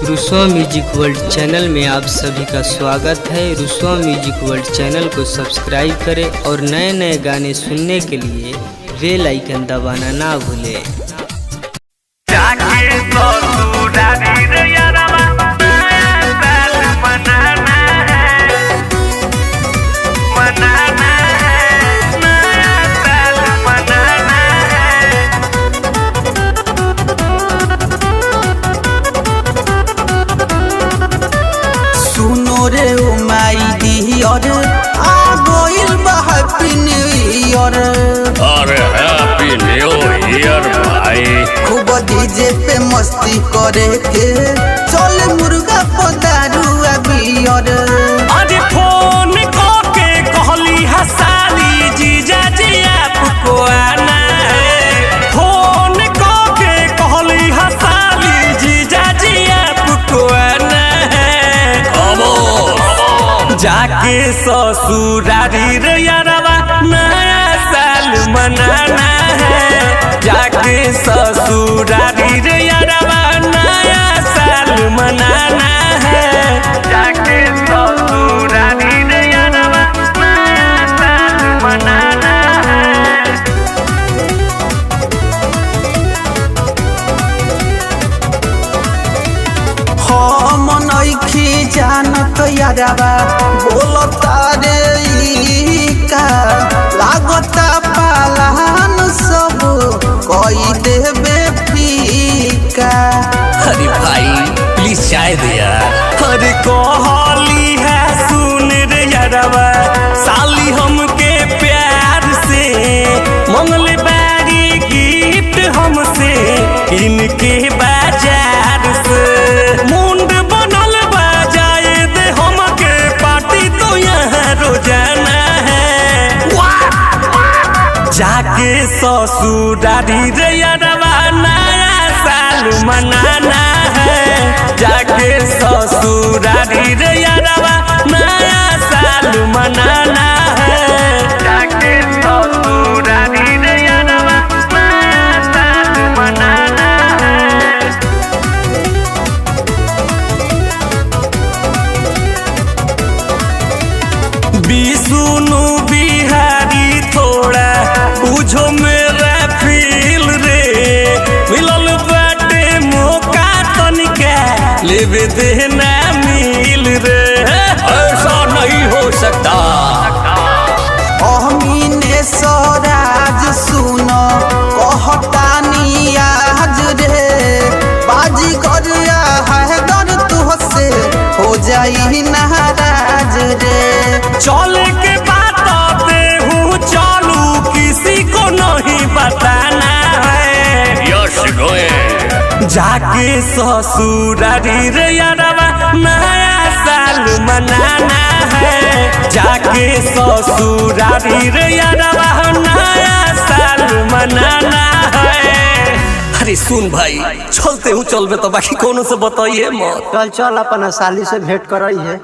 रुसवा music world channel में आप सभी का स्वागत है। रुसवा म्यूजिक वर्ल्ड चैनल को सब्सक्राइब करें और नए नए गाने सुनने के लिए बेल आइकन दबाना ना भूलें। रे ओ माई डियर आ गोइल बा हैप्पी न्यू ईयर। अरे हैप्पी न्यू ईयर भाई। खूब डीजे पे मस्ती करे के चल मुर्गा पदारू बियर। अरे फोन करके कहली हसाली जीजा जी आपको आना है। फोन करके कहली हसाली जीजा जी आपको आना है। जाके ससुरारी रे यारवा नया साल मनाना है। जाके ससुरारी रे यारवा नया साल मनाना है। जाके ससुरारी रे यारवा नया साल मनाना है। हम नइखी जानत यारवा बोलता रे का लागता पालान सब कोई देबे फीका। अरे भाई प्लीज चाय दे यार। अरे कहली है सुन रे यारवा साली हमके प्यार से मंगल बारी गिफ्ट हमसे इनके बाजार से। मुंड बनल बाजाए दे हमके पार्टी तो यहाँ रोजाना है। जाके ससुरारी रे यारवा नया साल मनाना है। जाके ससुरारी रे यारवा नया साल मनाना है। जाके ससुरारी रे यारवा नया साल मनाना है। विष्णु बिहारी थोड़ा बुझो मेरा फील रे। मिलल बाटे मौका तनिका लेवे देना मिल रे। ऐसा नहीं हो सकता। अमीने स्वराज सुन कहतानी आज रे बाजी गरिया है दर तुहसे हो जाई नाराज रे। चल के बताते हूँ चालू किसी को नहीं बताना है। यश गोए जाके ससुरारी रे यारवा नया साल मनाना है। जाके ससुरारी रे यारवा नया साल मनाना है। अरे सुन भाई चलते हूँ चलबे तो बाकी कोनो से बताइए मत। चल चल अपन साली से भेंट करई है।